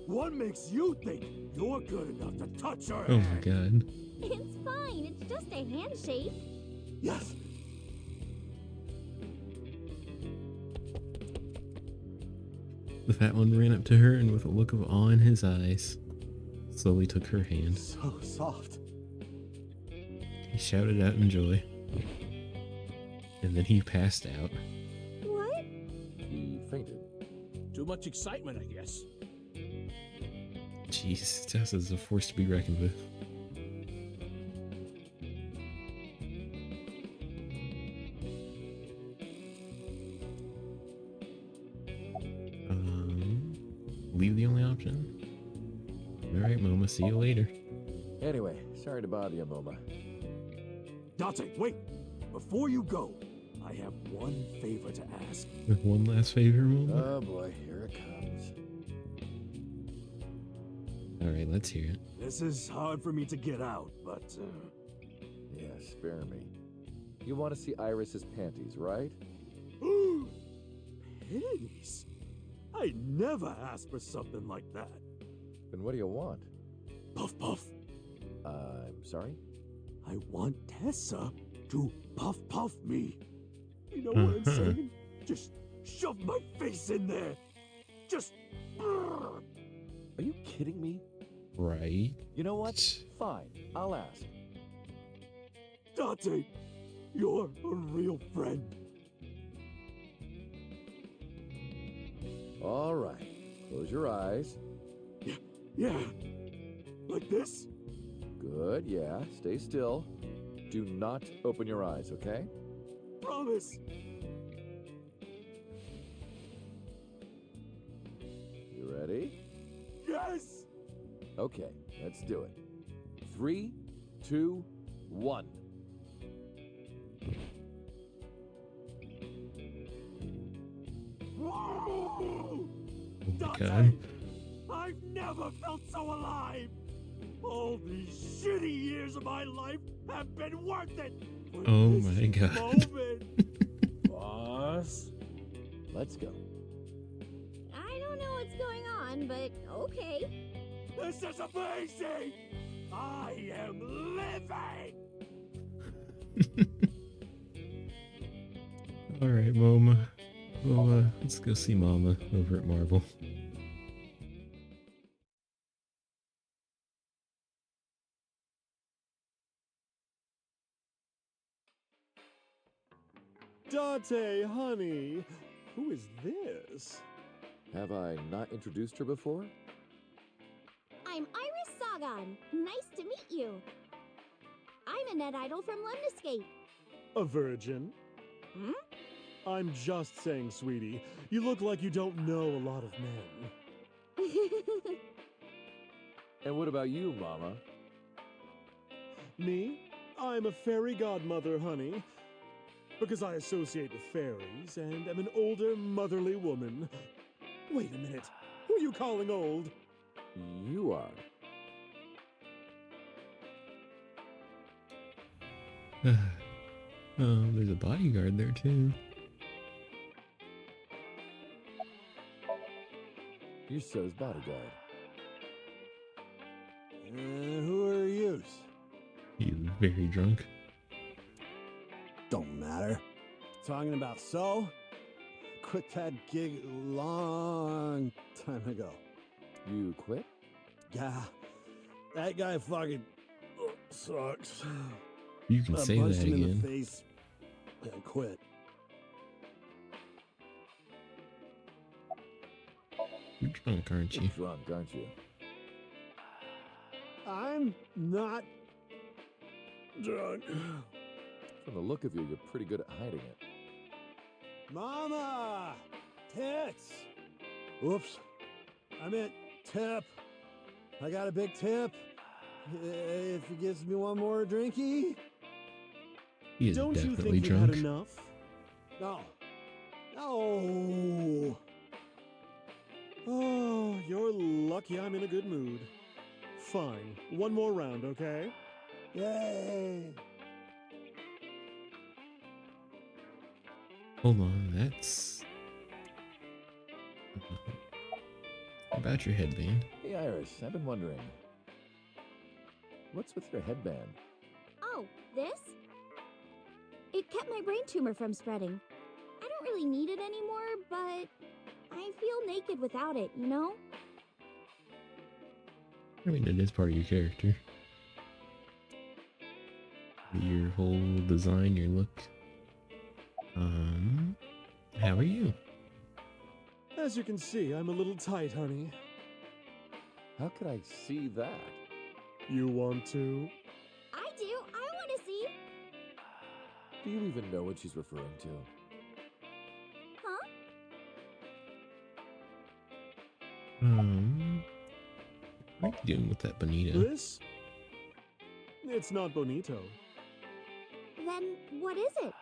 What makes you think you're good enough to touch her Oh hand? my god. It's fine, it's just a handshake. Yes! The fat one ran up to her and with a look of awe in his eyes, slowly took her hand. So soft. He shouted out in joy. And then he passed out. What? He fainted. Too much excitement, I guess. Jeez, Tessa's a force to be reckoned with. Leave the only option? Alright, Moma, see you later. Anyway, sorry to bother you, Moma. Date, wait! Before you go, I have one favor to ask. One last favor, Moma? Oh boy, here it comes. Alright, let's hear it. This is hard for me to get out, but... Yeah, spare me. You want to see Iris's panties, right? Panties? I never asked for something like that. Then what do you want? Puff puff. I'm sorry? I want Tessa to puff me. You know what I'm saying? Just shove my face in there. Just... Are you kidding me? Right. You know what? Fine, I'll ask. Dante, You're a real friend. All right. Close your eyes. Yeah. Like this? Good, yeah. Stay still. Do not open your eyes, okay? Promise. You ready? Yes! Okay, let's do it. 3, 2, 1. Whoa! God. Dante! I've never felt so alive! All these shitty years of my life have been worth it! for Oh this my God. moment. Boss? Let's go. I don't know what's going on, but okay. This is amazing! I am living! All right, Mama. Well, let's go see Mama over at Marvel. Dante, honey, who is this? Have I not introduced her before? I'm Iris Sagan. Nice to meet you. I'm a net idol from Lemniscape. A virgin? Hmm? I'm just saying, sweetie. You look like you don't know a lot of men. And what about you, Mama? Me? I'm a fairy godmother, honey. Because I associate with fairies and am an older, motherly woman. Wait a minute. Who are you calling old? You are. Oh, there's a bodyguard there too. You're So's bodyguard. Who are yous? He's very drunk. Don't matter. Talking about So? Quit that gig long time ago. You quit? Yeah. That guy fucking sucks. You can I say punched that him in again. the face and quit. You're drunk, aren't you? You're drunk, aren't you? I'm not drunk. From the look of you, you're pretty good at hiding it. Mama! Tits! Oops. I meant tip. I got a big tip. If he gives me one more drinky. He is Don't you definitely think drunk. you've had enough? No. No. Oh, you're lucky I'm in a good mood. Fine. One more round, okay? Yay! Hold on, that's... About your headband. Hey, Iris, I've been wondering. What's with your headband? Oh, this? It kept my brain tumor from spreading. I don't really need it anymore, but I feel naked without it, you know? I mean, it is part of your character. Your whole design, your look. How are you? As you can see, I'm a little tight, honey. How could I see that? You want to? I do. I want to see. Do you even know what she's referring to? Huh? What are you doing with that bonito? This? It's not bonito. Then what is it?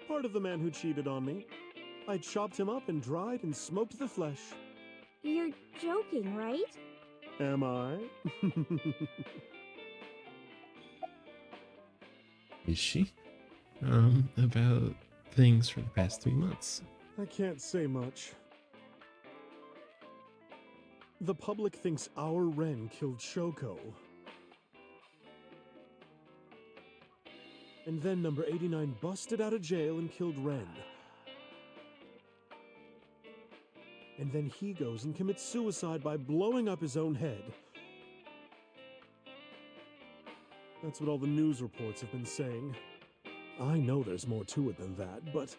Part of the man who cheated on me. I chopped him up and dried and smoked the flesh. You're joking, right? Am I? Is she? About things for the past 3 months. I can't say much. The public thinks our Ren killed Shoko. And then number 89 busted out of jail and killed Ren. And then he goes and commits suicide by blowing up his own head. That's what all the news reports have been saying. I know there's more to it than that, but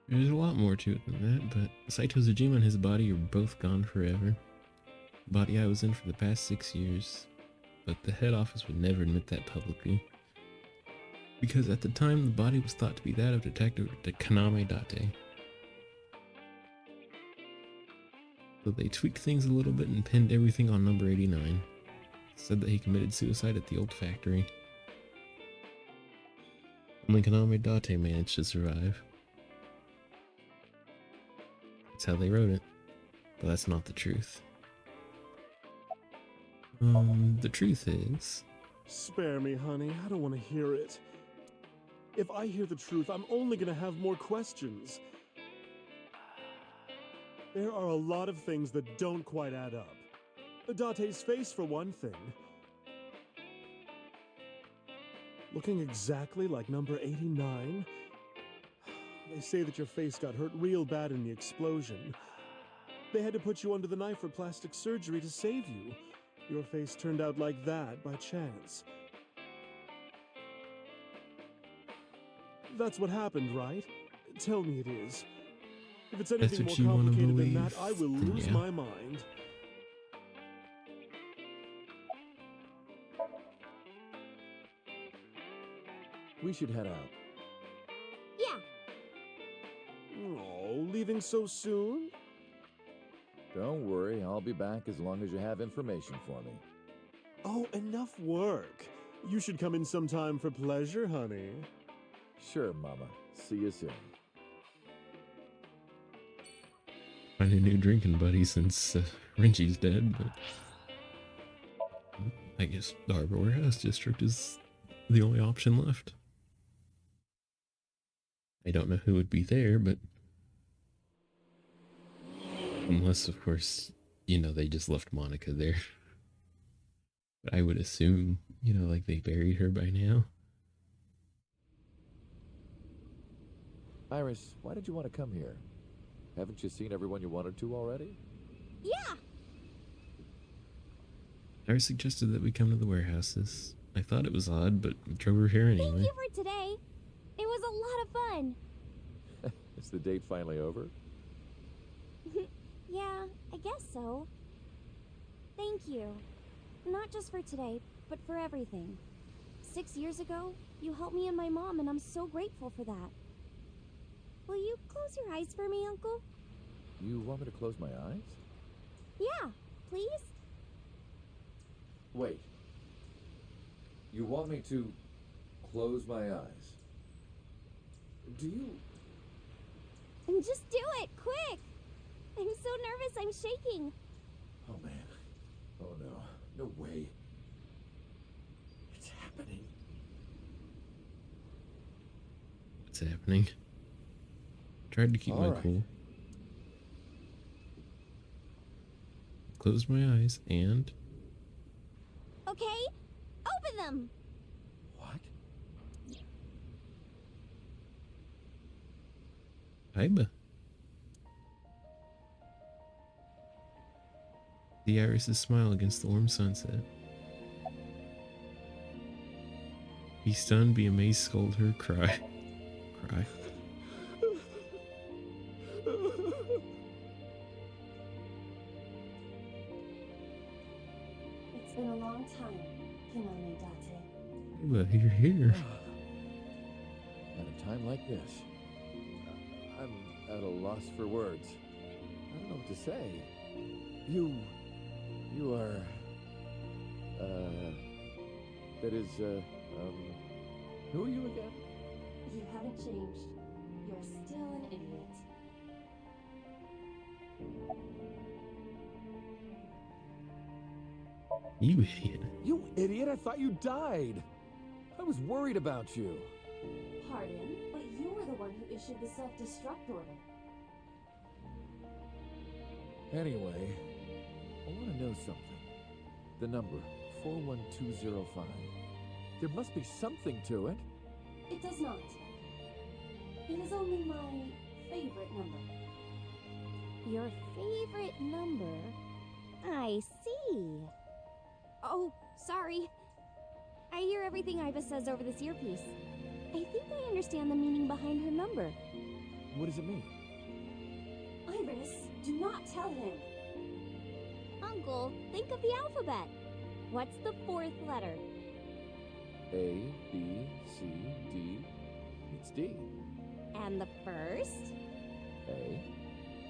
There's a lot more to it than that, but Saito Zujima and his body are both gone forever. The body I was in for the past 6 years, but the head office would never admit that publicly. Because at the time, the body was thought to be that of Detective Kaname Date. So they tweaked things a little bit and pinned everything on number 89. Said that he committed suicide at the old factory. Only Kaname Date managed to survive. That's how they wrote it. But that's not the truth. The truth is... spare me, honey. I don't want to hear it. If I hear the truth, I'm only gonna have more questions. There are a lot of things that don't quite add up. Date's face, for one thing. Looking exactly like number 89. They say that your face got hurt real bad in the explosion. They had to put you under the knife for plastic surgery to save you. Your face turned out like that by chance. That's what happened, right? Tell me it is. If it's anything more complicated than that, I will lose my mind. We should head out. Yeah. Oh, leaving so soon? Don't worry, I'll be back as long as you have information for me. Oh, enough work. You should come in sometime for pleasure, honey. Sure, Mama. See you soon. Find a new drinking buddy since Renji's dead, but I guess the Harbor Warehouse District is the only option left. I don't know who would be there, but unless, of course, you know, they just left Monica there. But I would assume, you know, like they buried her by now. Iris, why did you want to come here? Haven't you seen everyone you wanted to already? Yeah. Iris suggested that we come to the warehouses. I thought it was odd, but we drove her here anyway. Thank you for today. It was a lot of fun. Is the date finally over? Yeah, I guess so. Thank you. Not just for today, but for everything. 6 years ago, you helped me and my mom, and I'm so grateful for that. Will you close your eyes for me, Uncle? You want me to close my eyes? Yeah, please? Wait. You want me to close my eyes? Do you... Just do it, quick! I'm so nervous, I'm shaking. Oh, man. Oh, no. No way. It's happening. What's happening? Tried to keep my cool. Closed my eyes and... Okay, open them! What? Aiba. The irises smile against the warm sunset. Be stunned, be amazed, scold her, cry. Cry. It's been a long time, Kaname Date. Aiba, you're here. At a time like this, I'm at a loss for words. I don't know what to say. You are, that is, who are you again? You haven't changed. You're still an idiot. You idiot. You idiot, I thought you died. I was worried about you. Pardon, but you were the one who issued the self-destruct order. Anyway, I want to know something. The number, 41205. There must be something to it. It does not. It is only my favorite number. Your favorite number? I see. Oh, sorry. I hear everything Iva says over this earpiece. I think I understand the meaning behind her number. What does it mean? Iris, do not tell him. Uncle, think of the alphabet. What's the fourth letter? A, B, C, D. It's D. And the first? A.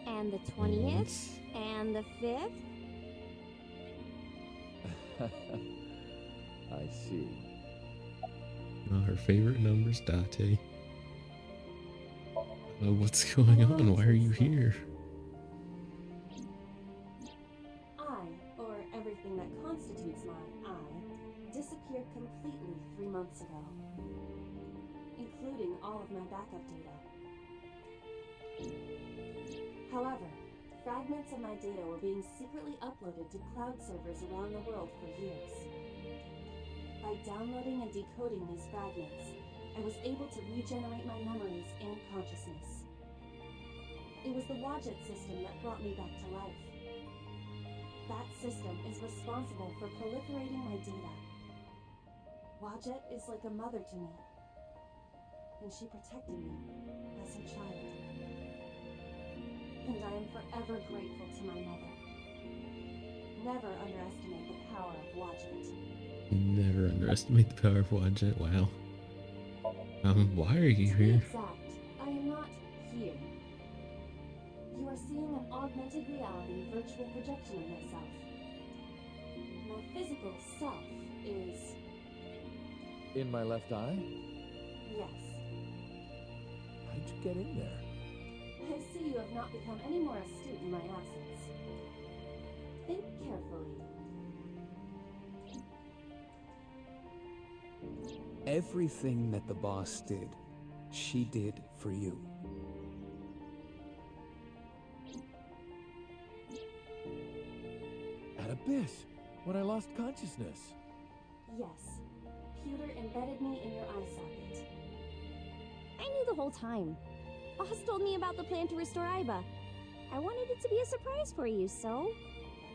And the 20th? And the 5th? I see. Her favorite number's Date. What's going on? Why are you here? I, or everything that constitutes my I, disappeared completely 3 months ago, including all of my backup data. However, fragments of my data were being secretly uploaded to cloud servers around the world for years. By downloading and decoding these fragments, I was able to regenerate my memories and consciousness. It was the Wadjet system that brought me back to life. That system is responsible for proliferating my data. Wadjet is like a mother to me, and she protected me as her child. And I am forever grateful to my mother. Never underestimate the power of Wadjet. Never underestimate the power of Wadjet. Wow. Why are you To be here? exact, I am not here. You are seeing an augmented reality virtual projection of myself. My physical self is... In my left eye? yes. How did you get in there? I see you have not become any more astute in my absence. Think carefully. Everything that the boss did, she did for you. At Abyss, when I lost consciousness. Yes. Pewter embedded me in your eye socket. I knew the whole time. Boss told me about the plan to restore Iba. I wanted it to be a surprise for you, so...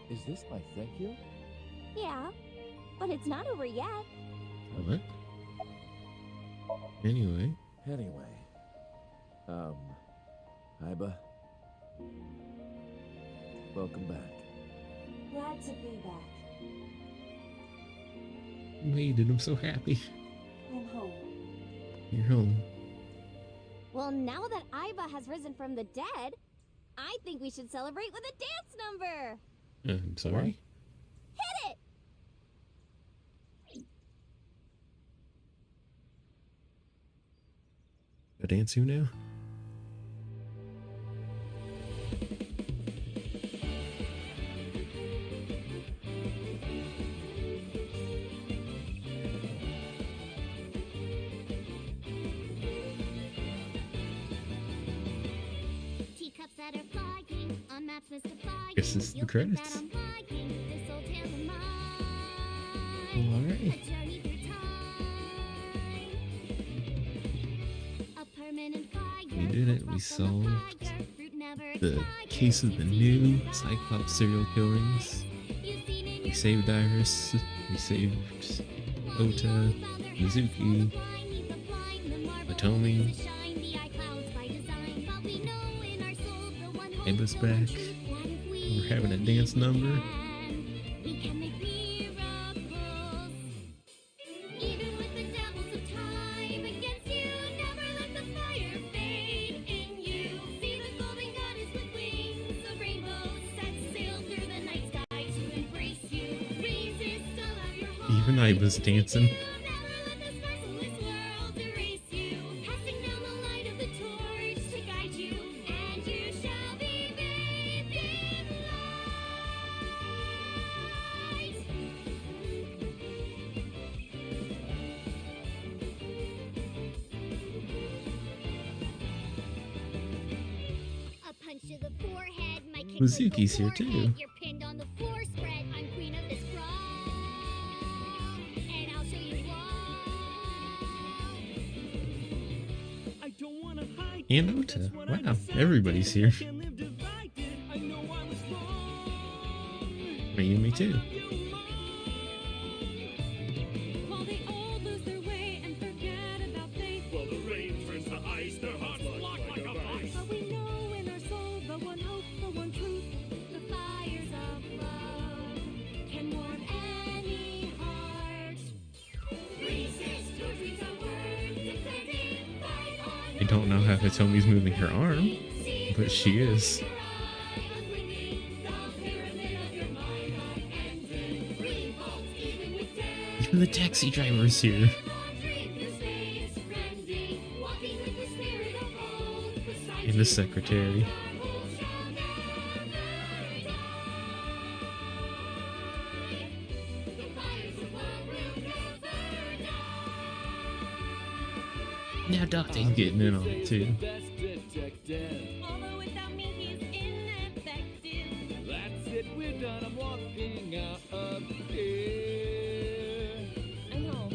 Is this my thank you? Yeah, but it's not over yet. What? Anyway. Iba. Welcome back. Glad to be back. You made it. I'm so happy. I'm home. You're home. Well, now that Iba has risen from the dead, I think we should celebrate with a dance number. I'm sorry. Hit it! A dance who now? Teacups that are flying on maps mystifying. Guess this is the credits. Alright. We did it. We solved the case of the new Cyclops serial killings. We saved Iris. We saved Ota, Mizuki, Matomi. Iba's back. We're having a dance number. Even Iba's dancing. Mizuki's here too. And Ota. Wow, everybody's here. Mayumi too. don't know how Hitomi's moving her arm, but she is. Even the taxi driver is here. And the secretary. Now Doctor's getting in on it too. Although without me he's ineffective. That's it, we're done. I'm walking out of here. I know.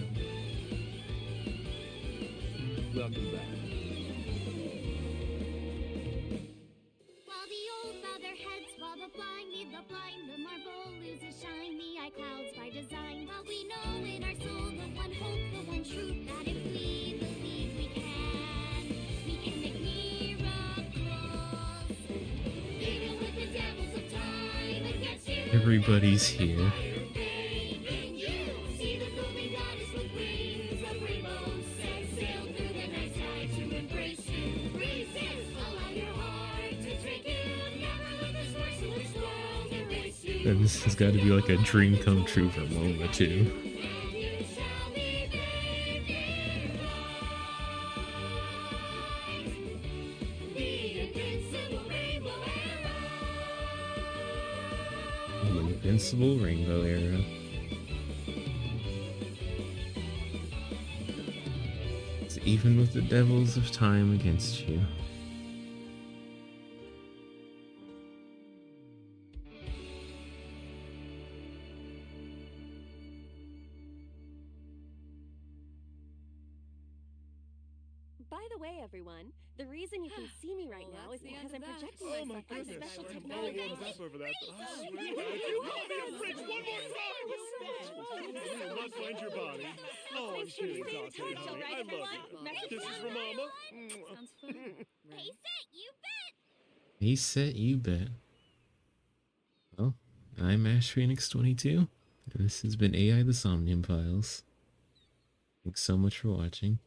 Welcome back. While the old father heads, while the blind lead the blind, the marble loses shine, the eye clouds by design. While we know in our soul the one hope, the one truth, that if we believe we can make miracles. Even with the devils of time against you, Everybody's here. see the golden goddess with wings of rainbows, set sail through the night sky to embrace you. Resist, allow your heart to take you. Never let this merciless world erase you. And this has got to be like a dream come true for Moma too. The Invincible Rainbow Era. It's even with the devils of time against you. By the way, everyone, the reason you can see me right now is because I'm projecting Oh my myself goodness. special I'm all technology. warmed up over that. I swear, if you call me a fridge one more time, you will not find your body. Oh, I'm kidding, Dante, honey. I love you. Kisses from Mama. Sounds fun. Hey, set, you bet. He set, you bet. Well, I'm Ash Phoenix 22, and this has been AI the Somnium Files. Thanks so much for watching.